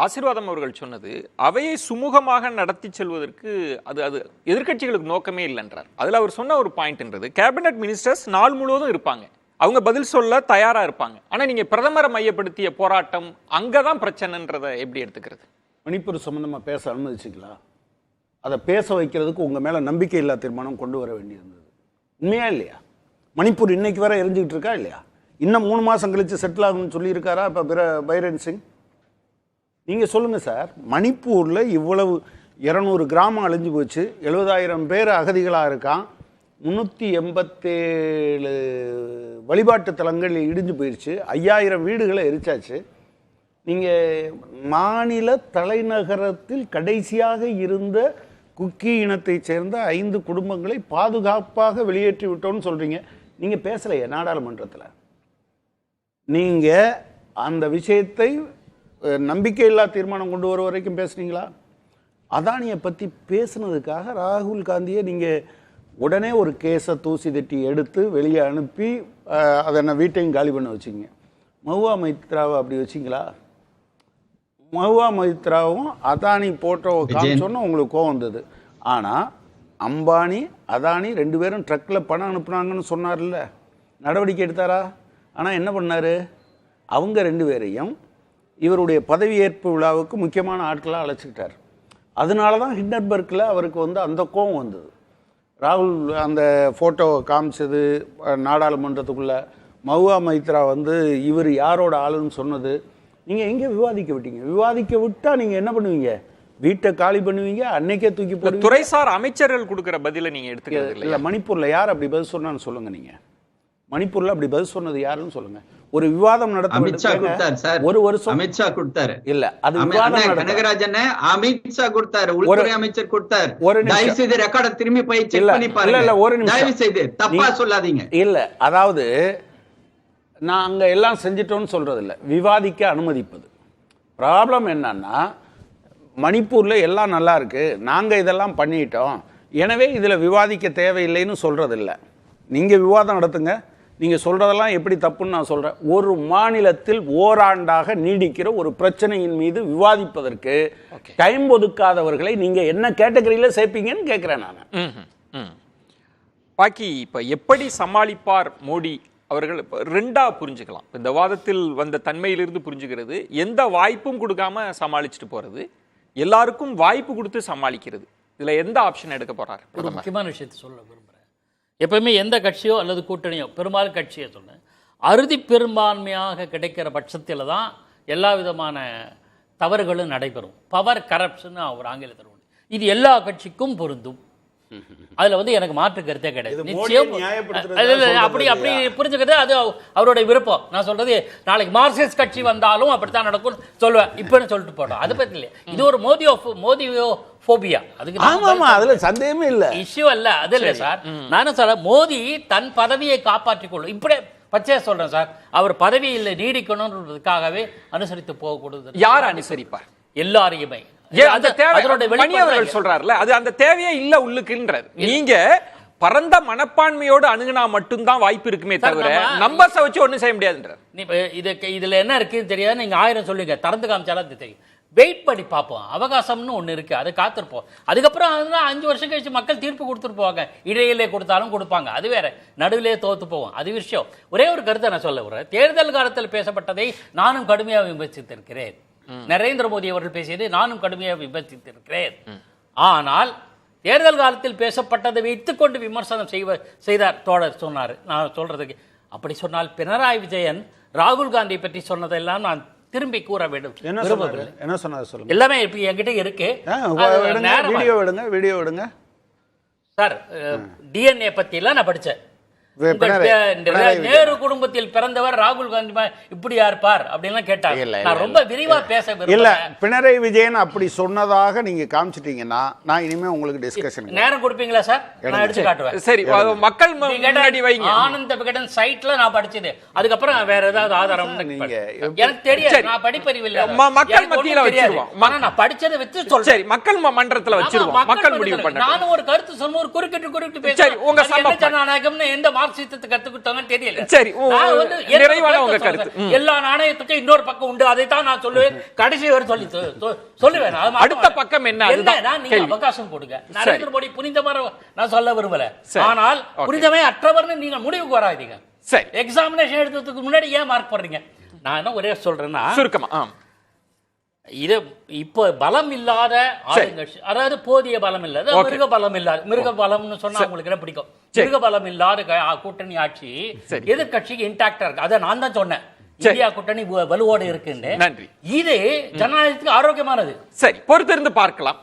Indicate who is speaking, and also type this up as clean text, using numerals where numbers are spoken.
Speaker 1: ஆசீர்வாதம் அவர்கள் சொன்னது அவையை சுமூகமாக நடத்தி செல்வதற்கு அது அது எதிர்க்கட்சிகளுக்கு நோக்கமே இல்லைன்றார். அதில் அவர் சொன்ன ஒரு பாயிண்ட்ன்றது கேபினெட் மினிஸ்டர்ஸ் நாள் முழுவதும் இருப்பாங்க, அவங்க பதில் சொல்ல தயாரா இருப்பாங்க. ஆனா நீங்க பிரதமரை மையப்படுத்திய போராட்டம் அங்கதான் பிரச்சனைன்றதை எப்படி எடுத்துக்கிறது?
Speaker 2: மணிப்பூர் சம்பந்தமா பேச அனுமதிச்சிங்களா? அதை பேச வைக்கிறதுக்கு உங்க மேல நம்பிக்கை இல்லா தீர்மானம் கொண்டு வர வேண்டியிருந்தது. உண்மையா இல்லையா? மணிப்பூர் இன்னைக்கு வரை எரிஞ்சுக்கிட்டு இருக்கா இல்லையா? இன்னும் 3 மாசம் கழிச்சு செட்டில் ஆகும்னு சொல்லியிருக்காரா இப்ப பைரன் சிங்? நீங்க சொல்லுங்க சார். மணிப்பூர்ல இவ்வளவு 200 கிராமம் அழிஞ்சு போச்சு, 70,000 பேர் அகதிகளா இருக்கான், 387 வழிபாட்டு தலங்கள் இடிஞ்சு போயிடுச்சு, 5000 வீடுகளை எரிச்சாச்சு. நீங்க மாநில தலைநகரத்தில் கடைசியாக இருந்த குக்கி இனத்தை சேர்ந்த 5 குடும்பங்களை பாதுகாப்பாக வெளியேற்றி விட்டோம்னு சொல்றீங்க. நீங்க பேசலையே நாடாளுமன்றத்தில். நீங்க அந்த விஷயத்தை நம்பிக்கையில்லா தீர்மானம் கொண்டு வர வரைக்கும் பேசுனீங்களா? அதானியை பற்றி பேசுனதுக்காக ராகுல் காந்தியை நீங்கள் உடனே ஒரு கேஸை தூசி தட்டி எடுத்து வெளியே அனுப்பி அதை என்ன வீட்டையும் காலி பண்ண வச்சிங்க. மஹுவா மைத்ராவை அப்படி வச்சிங்களா? மஹுவா மைத்ராவும் அதானி போட்டோவை காமிச்சோன்னு உங்களுக்கு கோவம் வந்தது. ஆனால் அம்பானி அதானி 2 பேரும் ட்ரக்கில் பணம் அனுப்புனாங்கன்னு சொன்னார்ல, நடவடிக்கை எடுத்தாரா? ஆனால் என்ன பண்ணார்? அவங்க 2 பேரையும் இவருடைய பதவியேற்பு விழாவுக்கு முக்கியமான ஆட்களாக அழைச்சிக்கிட்டார். அதனால தான் ஹிண்டன்பர்க்கில் அவருக்கு அந்த கோபம் வந்தது. ராகுல் அந்த ஃபோட்டோவை காமிச்சது நாடாளுமன்றத்துக்குள்ளே, மஹுவா மைத்ரா இவர் யாரோட ஆளுன்னு சொன்னது, நீங்கள் எங்கே விவாதிக்க விட்டீங்க? விவாதிக்க விட்டால் நீங்கள் என்ன பண்ணுவீங்க? வீட்டை காலி பண்ணுவீங்க, அன்னைக்கே தூக்கி போடுவீங்க.
Speaker 1: துறைசார் அமைச்சர்கள் கொடுக்குற பதிலை நீங்கள் எடுத்துக்கிறது இல்லை.
Speaker 2: மணிப்பூரில் யார் அப்படி பதில் சொன்னான்னு சொல்லுங்கள். நீங்கள் மணிப்பூர்ல அப்படி பதில் சொன்னது யாருன்னு சொல்லுங்க. ஒரு விவாதம் நடத்த ஒரு வருஷம்
Speaker 3: அமித்ஷா கொடுத்தாரு.
Speaker 2: இல்ல அது
Speaker 3: கனகராஜன் அமித்ஷா கொடுத்தாரு, உள்துறை அமைச்சர் கொடுத்தாரு. தயவு செய்து ரெக்கார்டை திரும்பி போய் செக் பண்ணி பாருங்க. இல்ல ஒரு நிமிஷம், தயவு செய்து தப்பா சொல்லாதீங்க.
Speaker 2: இல்ல அதாவது நான் அங்க எல்லாம் செஞ்சிட்டோம்னு சொல்றது இல்ல, விவாதிக்க அனுமதிப்பது. ப்ராப்ளம் என்னன்னா மணிப்பூர்ல எல்லாம் நல்லா இருக்கு, நாங்க இதெல்லாம் பண்ணிட்டோம், எனவே இதுல விவாதிக்க தேவையில்லைன்னு சொல்றது இல்ல. நீங்க விவாதம் நடத்துங்க, நீங்க சொல்றதெல்லாம் எப்படி தப்புன்னு நான் சொல்றேன். ஒரு மாநிலத்தில் ஓராண்டாக நீடிக்கிற ஒரு பிரச்சனையின் மீது விவாதிப்பதற்கு டைம் ஒதுக்காதவர்களை நீங்க என்ன கேட்டகரியில சேர்ப்பீங்கன்னு கேட்கிறேன் நான்.
Speaker 1: பாக்கி இப்ப எப்படி சமாளிப்பார் மோடி அவர்கள் ரெண்டா புரிஞ்சுக்கலாம். இந்த வாதத்தில் வந்த தன்மையிலிருந்து புரிஞ்சுக்கிறது, எந்த வாய்ப்பும் கொடுக்காம சமாளிச்சுட்டு போறது, எல்லாருக்கும் வாய்ப்பு கொடுத்து சமாளிக்கிறது. இதுல எந்த ஆப்ஷன் எடுக்க போறாரு?
Speaker 4: ஒரு முக்கியமான விஷயத்தை சொல்ல விரும்புகிறேன். எப்பவுமே எந்த கட்சியோ அல்லது கூட்டணியோ, பெரும்பாலும் கட்சியை சொன்னேன், அறுதி பெரும்பான்மையாக கிடைக்கிற பட்சத்தில் தான் எல்லா விதமான தவறுகளும் நடைபெறும். பவர் கரப்ஷன் ஒரு ஆங்கிலத்தில் உண்டு. இது எல்லா கட்சிக்கும் பொருந்தும். அதுல எனக்கு மாற்று கருத்தே கிடையாது. நிச்சயம் அப்படி புரிஞ்சுக்கிறது அது அவருடைய விருப்பம். நான் சொல்றது நாளைக்கு மார்க்சிஸ்ட் கட்சி வந்தாலும் அப்படித்தான் நடக்கும் சொல்லுவேன், இப்பன்னு சொல்லிட்டு போட்டோம். அதை பத்தி இல்லையா, இது ஒரு மோதியோ போபியா,
Speaker 2: அதுல சந்தேகமே இல்ல,
Speaker 4: இஷ்யூ அல்ல. அது இல்ல சார், நானும் சொல்ல மோடி தன் பதவியை காப்பாற்றிக் கொள்ளும். இப்படியே பச்சையா சொல்றேன் சார், அவர் பதவியில் நீடிக்கணும்ன்றதுக்காகவே அனுசரித்து போகக்கூடாது.
Speaker 1: யார் அனுசரிப்பார்?
Speaker 4: எல்லாரையுமே.
Speaker 1: சொல்றாருல, அது அந்த தேவையே இல்ல உள்ளுக்குன்றார். நீங்க பரந்த மனப்பான்மையோடு அணுகுனா மட்டும்தான் வாய்ப்பு இருக்குமே தவிர நம்பர்ஸை வச்சு ஒண்ணும் செய்ய முடியாதுன்றார்.
Speaker 4: இதுல என்ன இருக்குன்னு தெரியாது, நீங்க 1000 சொல்லுங்க, திறந்து காமிச்சாலும் தெரியும். வெயிட் பண்ணி பார்ப்போம், அவகாசம்னு ஒன்று இருக்கு, அதை காத்திருப்போம். அதுக்கப்புறம் 5 வருஷம் கழிச்சு மக்கள் தீர்ப்பு கொடுத்துட்டு போவாங்க. இடையிலே கொடுத்தாலும் கொடுப்பாங்க, அது வேற. நடுவிலே தோத்து போவோம், அது விஷயம். ஒரே ஒரு கருத்தை நான் சொல்ல விடுறேன். தேர்தல் காலத்தில் பேசப்பட்டதை நானும் கடுமையாக விமர்சித்திருக்கிறேன். நரேந்திர மோடி அவர்கள் பேசியதை நானும் கடுமையாக விமர்சித்திருக்கிறேன். ஆனால் தேர்தல் காலத்தில் பேசப்பட்டதை வைத்துக்கொண்டு விமர்சனம் செய்தார் தோழர் சொன்னார். நான் சொல்றதுக்கு அப்படி சொன்னால் பினராயி விஜயன் ராகுல் காந்தி பற்றி சொன்னதெல்லாம் நான் திரும்பி கூற வேண்டும்.
Speaker 2: என்ன சொன்னார் சொல்லுங்க.
Speaker 4: எல்லாமே இப்ப என்கிட்ட இருக்கு,
Speaker 2: வீடியோ விடுங்க
Speaker 4: சார். டிஎன்ஏ பத்தி எல்லாம் நான் படிச்சேன். நேரு குடும்பத்தில் பிறந்தவர் ராகுல் காந்தி இப்படியா இருப்பார் அப்படின்லாம் கேட்டாங்க. நான் ரொம்ப விரிவா பேச
Speaker 2: இல்ல. பினராயி விஜயன் அப்படி சொன்னதாக நீங்க காமிச்சிட்டீங்கன்னா நான் இனிமே உங்களுக்கு டிஸ்கஷன்
Speaker 4: நேரம் கொடுப்பீங்களா சார்? நான் எடுத்து காட்டுவேன்.
Speaker 1: சரி, மக்கள் முன்னாடி வைங்க.
Speaker 4: ஆனந்த விகடன் சைட்ல நான் படிச்சது, அதுக்கப்புறம் வேற ஏதாவது ஆதாரம் எனக்கு தெரியாது. நான் படிப்பறிவு இல்ல,
Speaker 1: மக்கள் மத்தியில வச்சிருவோம்.
Speaker 4: நான் படிச்சதை வச்சு சொல்றேன்.
Speaker 1: சரி, மக்கள் மன்றத்துல வச்சிருவோம், மக்கள் முடிவு பண்ண.
Speaker 4: நானும் ஒரு கருத்து சொன்ன ஒரு குறுக்கிட்டு பேசுறேன். உங்க ஜனநாயகம்னு எந்த மார்க்சிசத்தை கத்துக்கிட்டாங்கன்னு தெரியல.
Speaker 1: சரி,
Speaker 4: நான் வந்து
Speaker 1: நிறைவான உங்க கருத்து.
Speaker 4: எல்லா நாணயத்துக்கும் இன்னொரு பக்கம் உண்டு, அதைத்தான் நான் சொல்லுவேன், கடைசி வரை சொல்லுவேன்.
Speaker 1: அடுத்த பக்கம் என்ன?
Speaker 4: நீங்க அவகாசம் கொடுங்க. நரேந்திர மோடி புனிதமான நான் சொல்ல விரும்பல, ஆனால் புனிதமே அற்றவர்னு நீங்க முடிவுக்கு வராதீங்க.
Speaker 1: சரி,
Speaker 4: எக்ஸாமினேஷன் எடுத்ததுக்கு முன்னாடி ஏன் மார்க் போடுறீங்க? நான் என்ன ஒரே சொல்றேன்னா,
Speaker 1: சுருக்கமா
Speaker 4: இது இப்போ பலம் இல்லாத ஆளுங்கட்சி, அதாவது போதிய பலம் இல்லாத மிருக பலம் இல்லாத, மிருக பலம்னு சொன்னா உங்களுக்கு என்ன பிடிக்கும்? மிருக பலம் இல்லாத கூட்டணி ஆட்சி எதிர்கட்சிக்கு இன்டாக்டா இருக்கு. அதை நான் தான் சொன்னேன், இந்தியா கூட்டணி வலுவோடு இருக்குன்னு.
Speaker 1: நன்றி.
Speaker 4: இது ஜனநாயகத்துக்கு ஆரோக்கியமானது.
Speaker 1: சரி, பொறுத்திருந்து பார்க்கலாம்.